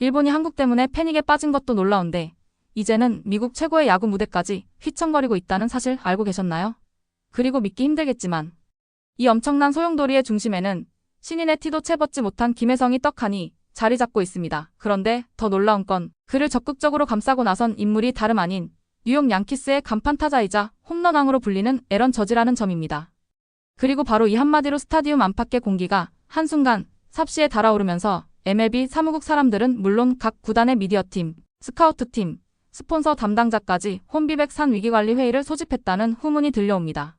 일본이 한국 때문에 패닉에 빠진 것도 놀라운데 이제는 미국 최고의 야구 무대까지 휘청거리고 있다는 사실 알고 계셨나요? 그리고 믿기 힘들겠지만 이 엄청난 소용돌이의 중심에는 신인의 티도 채벗지 못한 김혜성이 떡하니 자리 잡고 있습니다. 그런데 더 놀라운 건 그를 적극적으로 감싸고 나선 인물이 다름 아닌 뉴욕 양키스의 간판 타자이자 홈런왕으로 불리는 에런 저지라는 점입니다. 그리고 바로 이 한마디로 스타디움 안팎의 공기가 한순간 삽시에 달아오르면서 MLB 사무국 사람들은 물론 각 구단의 미디어팀, 스카우트팀, 스폰서 담당자까지 홈비백 산 위기관리 회의를 소집했다는 후문이 들려옵니다.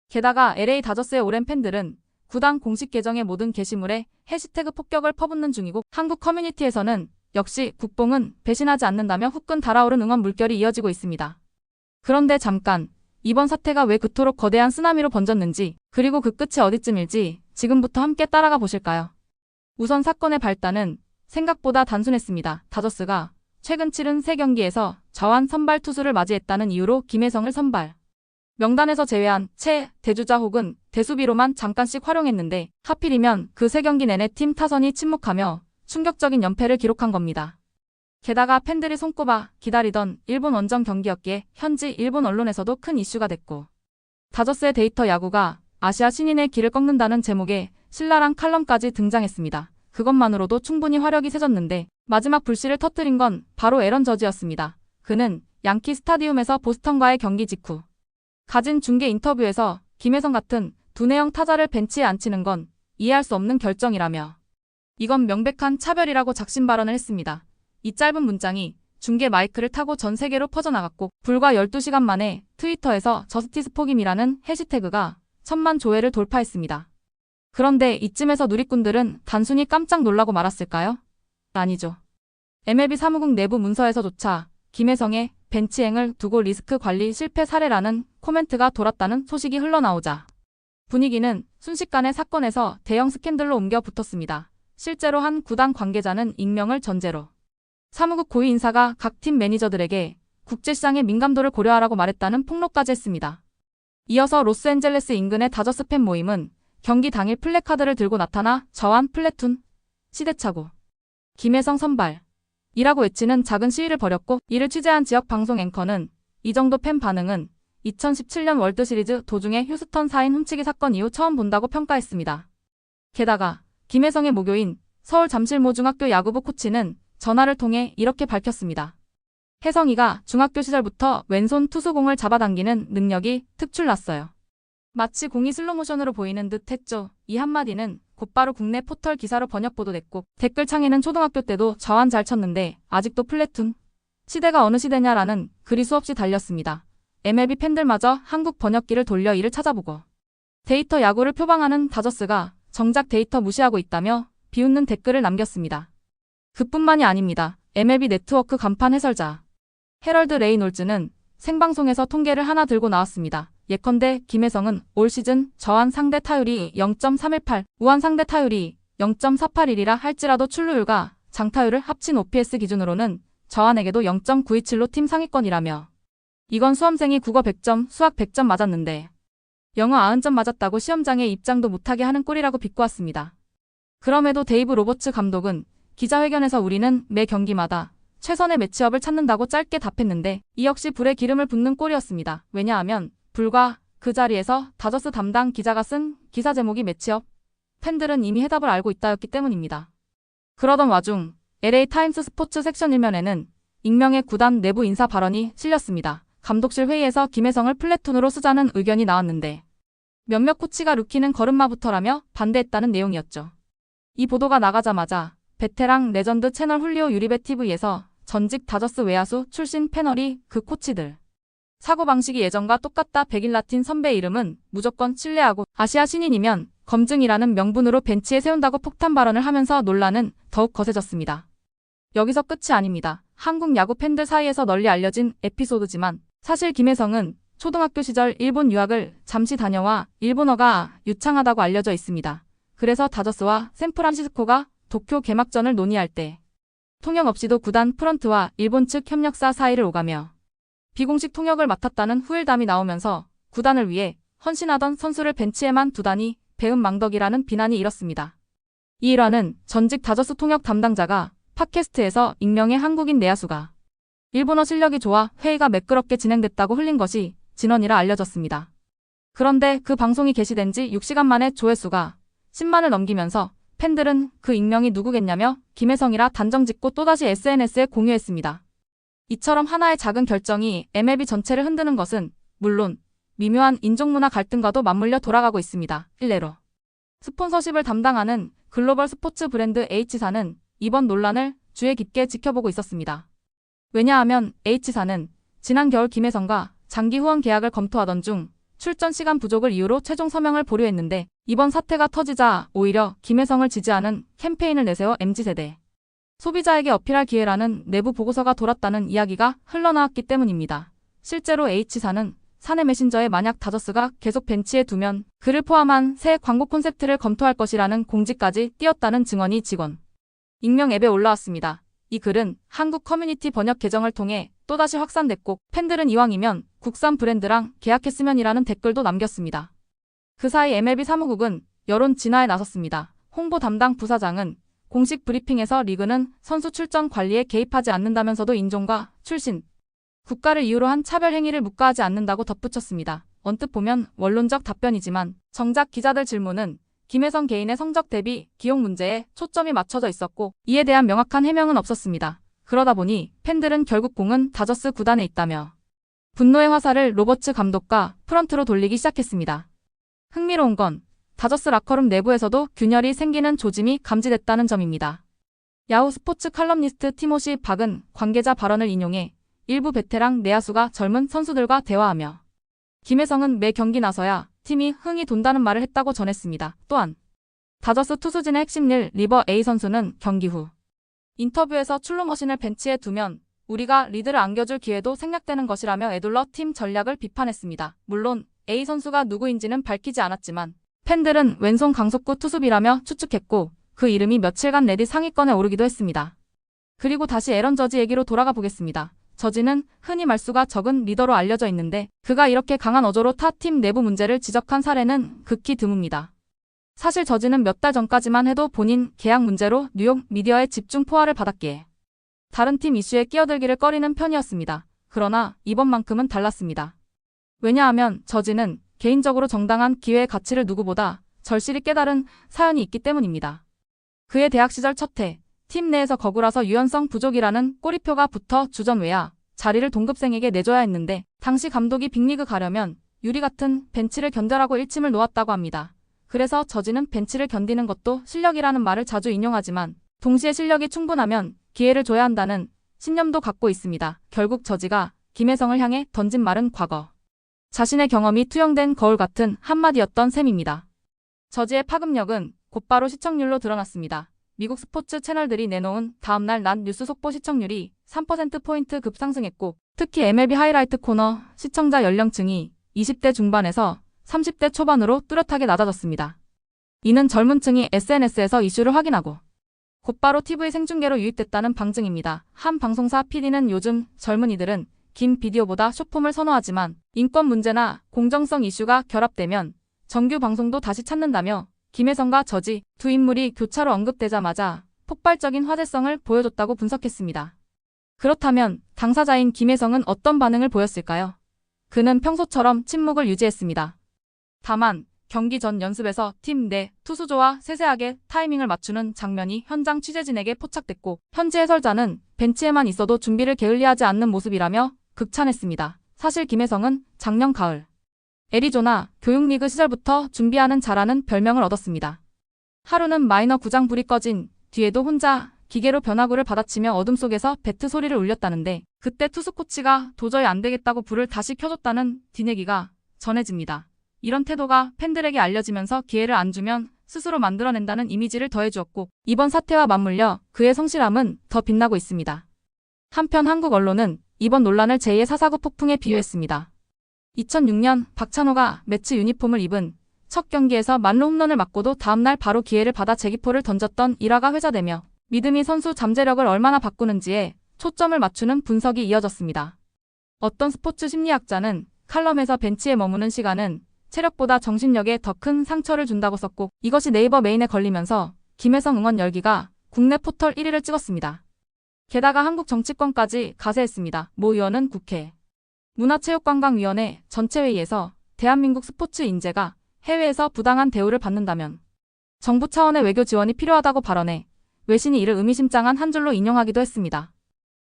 게다가 LA 다저스의 오랜 팬들은 구단 공식 계정의 모든 게시물에 해시태그 폭격을 퍼붓는 중이고 한국 커뮤니티에서는 역시 국뽕은 배신하지 않는다며 후끈 달아오른 응원 물결이 이어지고 있습니다. 그런데 잠깐, 이번 사태가 왜 그토록 거대한 쓰나미로 번졌는지 그리고 그 끝이 어디쯤일지 지금부터 함께 따라가 보실까요? 우선 사건의 발단은 생각보다 단순했습니다. 다저스가 최근 치른 3경기에서 저한 선발 투수를 맞이했다는 이유로 김혜성을 선발 명단에서 제외한 채 대주자 혹은 대수비로만 잠깐씩 활용했는데 하필이면 그 3경기 내내 팀 타선이 침묵하며 충격적인 연패를 기록한 겁니다. 게다가 팬들이 손꼽아 기다리던 일본 원정 경기였기에 현지 일본 언론에서도 큰 이슈가 됐고 다저스의 데이터 야구가 아시아 신인의 길을 꺾는다는 제목의 신랄한 칼럼까지 등장했습니다. 그것만으로도 충분히 화력이 세졌는데 마지막 불씨를 터뜨린 건 바로 에런 저지였습니다. 그는 양키 스타디움에서 보스턴과의 경기 직후 가진 중계 인터뷰에서 김혜성 같은 두뇌형 타자를 벤치에 앉히는 건 이해할 수 없는 결정이라며 이건 명백한 차별이라고 작심 발언을 했습니다. 이 짧은 문장이 중계 마이크를 타고 전 세계로 퍼져나갔고 불과 12시간 만에 트위터에서 저스티스 포김이라는 해시태그가 1000만 조회를 돌파했습니다. 그런데 이쯤에서 누리꾼들은 단순히 깜짝 놀라고 말았을까요? 아니죠. MLB 사무국 내부 문서에서조차 김혜성의 벤치행을 두고 리스크 관리 실패 사례라는 코멘트가 돌았다는 소식이 흘러나오자 분위기는 순식간에 사건에서 대형 스캔들로 옮겨 붙었습니다. 실제로 한 구단 관계자는 익명을 전제로 사무국 고위 인사가 각 팀 매니저들에게 국제시장의 민감도를 고려하라고 말했다는 폭로까지 했습니다. 이어서 로스앤젤레스 인근의 다저스 팬 모임은 경기 당일 플래카드를 들고 나타나 저한 플래툰, 시대착오, 김혜성 선발 이라고 외치는 작은 시위를 벌였고 이를 취재한 지역 방송 앵커는 이 정도 팬 반응은 2017년 월드시리즈 도중에 휴스턴 사인 훔치기 사건 이후 처음 본다고 평가했습니다. 게다가 김혜성의 모교인 서울 잠실모 중학교 야구부 코치는 전화를 통해 이렇게 밝혔습니다. 혜성이가 중학교 시절부터 왼손 투수공을 잡아당기는 능력이 특출났어요. 마치 공이 슬로모션으로 보이는 듯 했죠. 이 한마디는 곧바로 국내 포털 기사로 번역 보도됐고 댓글창에는 초등학교 때도 저한 잘 쳤는데 아직도 플래툰? 시대가 어느 시대냐라는 글이 수없이 달렸습니다. MLB 팬들마저 한국 번역기를 돌려 이를 찾아보고 데이터 야구를 표방하는 다저스가 정작 데이터 무시하고 있다며 비웃는 댓글을 남겼습니다. 그뿐만이 아닙니다. MLB 네트워크 간판 해설자 헤럴드 레이놀즈는 생방송에서 통계를 하나 들고 나왔습니다. 예컨대 김혜성은 올 시즌 저한 상대 타율이 0.318, 우한 상대 타율이 0.481이라 할지라도 출루율과 장타율을 합친 OPS 기준으로는 저한에게도 0.927로 팀 상위권이라며 이건 수험생이 국어 100점, 수학 100점 맞았는데 영어 90점 맞았다고 시험장에 입장도 못하게 하는 꼴이라고 비꼬았습니다. 그럼에도 데이브 로버츠 감독은 기자회견에서 우리는 매 경기마다 최선의 매치업을 찾는다고 짧게 답했는데 이 역시 불에 기름을 붓는 꼴이었습니다. 왜냐하면 불과 그 자리에서 다저스 담당 기자가 쓴 기사 제목이 매치업, 팬들은 이미 해답을 알고 있다였기 때문입니다. 그러던 와중 LA 타임스 스포츠 섹션 1면에는 익명의 구단 내부 인사 발언이 실렸습니다. 감독실 회의에서 김혜성을 플래툰으로 쓰자는 의견이 나왔는데 몇몇 코치가 루키는 걸음마부터라며 반대했다는 내용이었죠. 이 보도가 나가자마자 베테랑 레전드 채널 훌리오 유리베 TV에서 전직 다저스 외야수 출신 패널이 그 코치들 사고방식이 예전과 똑같다. 백일 라틴 선배 이름은 무조건 신뢰하고 아시아 신인이면 검증이라는 명분으로 벤치에 세운다고 폭탄 발언을 하면서 논란은 더욱 거세졌습니다. 여기서 끝이 아닙니다. 한국 야구 팬들 사이에서 널리 알려진 에피소드지만 사실 김혜성은 초등학교 시절 일본 유학을 잠시 다녀와 일본어가 유창하다고 알려져 있습니다. 그래서 다저스와 샌프란시스코가 도쿄 개막전을 논의할 때 통역 없이도 구단 프런트와 일본 측 협력사 사이를 오가며 비공식 통역을 맡았다는 후일담이 나오면서 구단을 위해 헌신하던 선수를 벤치에만 두다니 배은망덕이라는 비난이 일었습니다. 이 일화는 전직 다저스 통역 담당자가 팟캐스트에서 익명의 한국인 내야수가 일본어 실력이 좋아 회의가 매끄럽게 진행됐다고 흘린 것이 진원이라 알려졌습니다. 그런데 그 방송이 게시된 지 6시간 만에 조회수가 10만을 넘기면서 팬들은 그 익명이 누구겠냐며 김혜성이라 단정짓고 또다시 SNS에 공유했습니다. 이처럼 하나의 작은 결정이 MLB 전체를 흔드는 것은 물론 미묘한 인종문화 갈등과도 맞물려 돌아가고 있습니다. 일례로 스폰서십을 담당하는 글로벌 스포츠 브랜드 H사는 이번 논란을 주의 깊게 지켜보고 있었습니다. 왜냐하면 H사는 지난 겨울 김혜성과 장기 후원 계약을 검토하던 중 출전 시간 부족을 이유로 최종 서명을 보류했는데 이번 사태가 터지자 오히려 김혜성을 지지하는 캠페인을 내세워 MZ세대 소비자에게 어필할 기회라는 내부 보고서가 돌았다는 이야기가 흘러나왔기 때문입니다. 실제로 H사는 사내 메신저에 만약 다저스가 계속 벤치에 두면 그를 포함한 새 광고 콘셉트를 검토할 것이라는 공지까지 띄었다는 증언이 직원 익명 앱에 올라왔습니다. 이 글은 한국 커뮤니티 번역 계정을 통해 또다시 확산됐고 팬들은 이왕이면 국산 브랜드랑 계약했으면이라는 댓글도 남겼습니다. 그 사이 MLB 사무국은 여론 진화에 나섰습니다. 홍보 담당 부사장은 공식 브리핑에서 리그는 선수 출전 관리에 개입하지 않는다면서도 인종과 출신, 국가를 이유로 한 차별 행위를 묵과하지 않는다고 덧붙였습니다. 언뜻 보면 원론적 답변이지만 정작 기자들 질문은 김혜성 개인의 성적 대비 기용 문제에 초점이 맞춰져 있었고 이에 대한 명확한 해명은 없었습니다. 그러다 보니 팬들은 결국 공은 다저스 구단에 있다며 분노의 화살을 로버츠 감독과 프런트로 돌리기 시작했습니다. 흥미로운 건 다저스 라커룸 내부에서도 균열이 생기는 조짐이 감지됐다는 점입니다. 야후 스포츠 칼럼니스트 티모시 박은 관계자 발언을 인용해 일부 베테랑 내야수가 젊은 선수들과 대화하며 김혜성은 매 경기 나서야 팀이 흥이 돈다는 말을 했다고 전했습니다. 또한 다저스 투수진의 핵심일 리버 A 선수는 경기 후 인터뷰에서 출루머신을 벤치에 두면 우리가 리드를 안겨줄 기회도 생략되는 것이라며 에둘러 팀 전략을 비판했습니다. 물론 A 선수가 누구인지는 밝히지 않았지만 팬들은 왼손 강속구 투수비라며 추측했고 그 이름이 며칠간 레딧 상위권에 오르기도 했습니다. 그리고 다시 에런 저지 얘기로 돌아가 보겠습니다. 저지는 흔히 말수가 적은 리더로 알려져 있는데 그가 이렇게 강한 어조로 타 팀 내부 문제를 지적한 사례는 극히 드뭅니다. 사실 저지는 몇 달 전까지만 해도 본인 계약 문제로 뉴욕 미디어의 집중 포화를 받았기에 다른 팀 이슈에 끼어들기를 꺼리는 편이었습니다. 그러나 이번만큼은 달랐습니다. 왜냐하면 저지는 개인적으로 정당한 기회의 가치를 누구보다 절실히 깨달은 사연이 있기 때문입니다. 그의 대학 시절 첫 해 팀 내에서 거구라서 유연성 부족이라는 꼬리표가 붙어 주전 외야 자리를 동급생에게 내줘야 했는데 당시 감독이 빅리그 가려면 유리 같은 벤치를 견뎌라고 일침을 놓았다고 합니다. 그래서 저지는 벤치를 견디는 것도 실력이라는 말을 자주 인용하지만 동시에 실력이 충분하면 기회를 줘야 한다는 신념도 갖고 있습니다. 결국 저지가 김혜성을 향해 던진 말은 과거 자신의 경험이 투영된 거울 같은 한마디였던 셈입니다. 저지의 파급력은 곧바로 시청률로 드러났습니다. 미국 스포츠 채널들이 내놓은 다음날 낮 뉴스 속보 시청률이 3%포인트 급상승했고 특히 MLB 하이라이트 코너 시청자 연령층이 20대 중반에서 30대 초반으로 뚜렷하게 낮아졌습니다. 이는 젊은 층이 SNS에서 이슈를 확인하고 곧바로 TV 생중계로 유입됐다는 방증입니다. 한 방송사 PD는 요즘 젊은이들은 긴 비디오보다 숏폼을 선호하지만 인권 문제나 공정성 이슈가 결합되면 정규 방송도 다시 찾는다며 김혜성과 저지 두 인물이 교차로 언급되자마자 폭발적인 화제성을 보여줬다고 분석했습니다. 그렇다면 당사자인 김혜성은 어떤 반응을 보였을까요? 그는 평소처럼 침묵을 유지했습니다. 다만 경기 전 연습에서 팀 내 투수조와 세세하게 타이밍을 맞추는 장면이 현장 취재진에게 포착됐고 현지 해설자는 벤치에만 있어도 준비를 게을리하지 않는 모습이라며 극찬했습니다. 사실 김혜성은 작년 가을 애리조나 교육리그 시절부터 준비하는 자라는 별명을 얻었습니다. 하루는 마이너 구장 불이 꺼진 뒤에도 혼자 기계로 변화구를 받아치며 어둠 속에서 배트 소리를 울렸다는데 그때 투수 코치가 도저히 안 되겠다고 불을 다시 켜줬다는 뒷얘기가 전해집니다. 이런 태도가 팬들에게 알려지면서 기회를 안 주면 스스로 만들어낸다는 이미지를 더해주었고 이번 사태와 맞물려 그의 성실함은 더 빛나고 있습니다. 한편 한국 언론은 이번 논란을 제2의 449 폭풍에 비유했습니다. 2006년 박찬호가 매치 유니폼을 입은 첫 경기에서 만루 홈런을 맞고도 다음날 바로 기회를 받아 제기포를 던졌던 일화가 회자되며 믿음이 선수 잠재력을 얼마나 바꾸는지에 초점을 맞추는 분석이 이어졌습니다. 어떤 스포츠 심리학자는 칼럼에서 벤치에 머무는 시간은 체력보다 정신력에 더 큰 상처를 준다고 썼고 이것이 네이버 메인에 걸리면서 김혜성 응원 열기가 국내 포털 1위를 찍었습니다. 게다가 한국 정치권까지 가세했습니다. 모 의원은 국회 문화체육관광위원회 전체회의에서 대한민국 스포츠 인재가 해외에서 부당한 대우를 받는다면 정부 차원의 외교 지원이 필요하다고 발언해 외신이 이를 의미심장한 한 줄로 인용하기도 했습니다.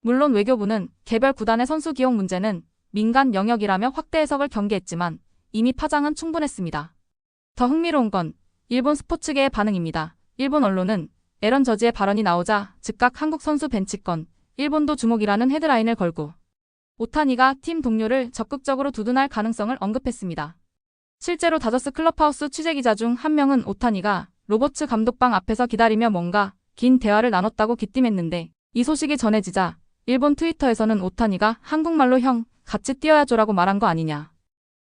물론 외교부는 개별 구단의 선수 기용 문제는 민간 영역이라며 확대 해석을 경계했지만 이미 파장은 충분했습니다. 더 흥미로운 건 일본 스포츠계의 반응입니다. 일본 언론은 에런 저지의 발언이 나오자 즉각 한국 선수 벤치권, 일본도 주목이라는 헤드라인을 걸고 오타니가 팀 동료를 적극적으로 두둔할 가능성을 언급했습니다. 실제로 다저스 클럽하우스 취재기자 중 한 명은 오타니가 로버츠 감독방 앞에서 기다리며 뭔가 긴 대화를 나눴다고 기띔했는데 이 소식이 전해지자 일본 트위터에서는 오타니가 한국말로 형, 같이 뛰어야죠라고 말한 거 아니냐.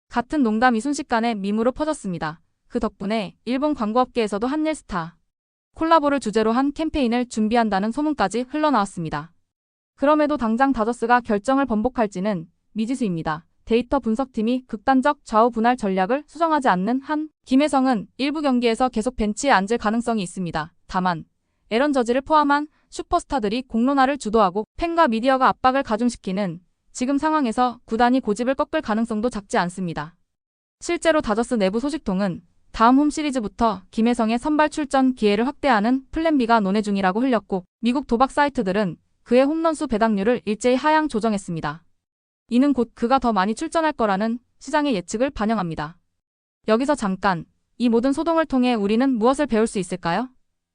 같은 농담이 순식간에 밈으로 퍼졌습니다. 그 덕분에 일본 광고업계에서도 한일 스타 콜라보를 주제로 한 캠페인을 준비한다는 소문까지 흘러나왔습니다. 그럼에도 당장 다저스가 결정을 번복할지는 미지수입니다. 데이터 분석팀이 극단적 좌우 분할 전략을 수정하지 않는 한 김혜성은 일부 경기에서 계속 벤치에 앉을 가능성이 있습니다. 다만 에런 저지를 포함한 슈퍼스타들이 공론화를 주도하고 팬과 미디어가 압박을 가중시키는 지금 상황에서 구단이 고집을 꺾을 가능성도 작지 않습니다. 실제로 다저스 내부 소식통은 다음 홈 시리즈부터 김혜성의 선발 출전 기회를 확대하는 플랜 B가 논의 중이라고 흘렸고 미국 도박 사이트들은 그의 홈런수 배당률을 일제히 하향 조정했습니다. 이는 곧 그가 더 많이 출전할 거라는 시장의 예측을 반영합니다. 여기서 잠깐, 이 모든 소동을 통해 우리는 무엇을 배울 수 있을까요?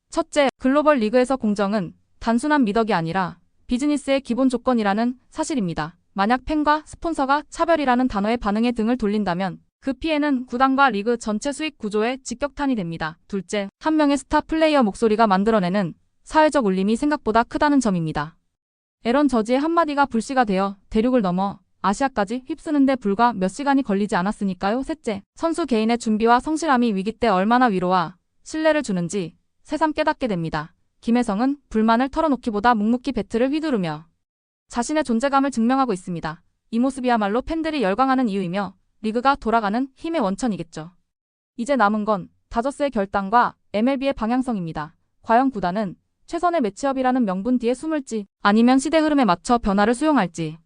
첫째, 글로벌 리그에서 공정은 단순한 미덕이 아니라 비즈니스의 기본 조건이라는 사실입니다. 만약 팬과 스폰서가 차별이라는 단어에 반응에 등을 돌린다면 그 피해는 구단과 리그 전체 수익 구조에 직격탄이 됩니다. 둘째, 한 명의 스타 플레이어 목소리가 만들어내는 사회적 울림이 생각보다 크다는 점입니다. 에런 저지의 한마디가 불씨가 되어 대륙을 넘어 아시아까지 휩쓰는데 불과 몇 시간이 걸리지 않았으니까요. 셋째, 선수 개인의 준비와 성실함이 위기 때 얼마나 위로와 신뢰를 주는지 새삼 깨닫게 됩니다. 김혜성은 불만을 털어놓기보다 묵묵히 배트를 휘두르며 자신의 존재감을 증명하고 있습니다. 이 모습이야말로 팬들이 열광하는 이유이며 리그가 돌아가는 힘의 원천이겠죠. 이제 남은 건 다저스의 결단과 MLB의 방향성입니다. 과연 구단은 최선의 매치업이라는 명분 뒤에 숨을지 아니면 시대 흐름에 맞춰 변화를 수용할지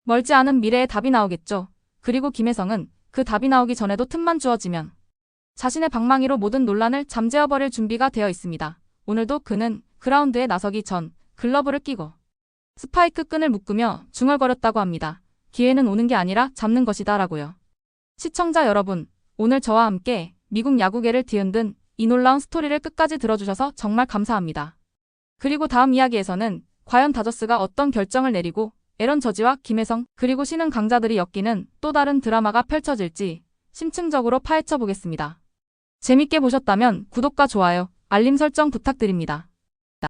멀지 않은 미래에 답이 나오겠죠. 그리고 김혜성은 그 답이 나오기 전에도 틈만 주어지면 자신의 방망이로 모든 논란을 잠재워버릴 준비가 되어 있습니다. 오늘도 그는 그라운드에 나서기 전 글러브를 끼고 스파이크 끈을 묶으며 중얼거렸다고 합니다. 기회는 오는 게 아니라 잡는 것이다 라고요. 시청자 여러분, 오늘 저와 함께 미국 야구계를 뒤흔든 이 놀라운 스토리를 끝까지 들어주셔서 정말 감사합니다. 그리고 다음 이야기에서는 과연 다저스가 어떤 결정을 내리고 에런 저지와 김혜성 그리고 신흥 강자들이 엮이는 또 다른 드라마가 펼쳐질지 심층적으로 파헤쳐 보겠습니다. 재밌게 보셨다면 구독과 좋아요, 알림 설정 부탁드립니다.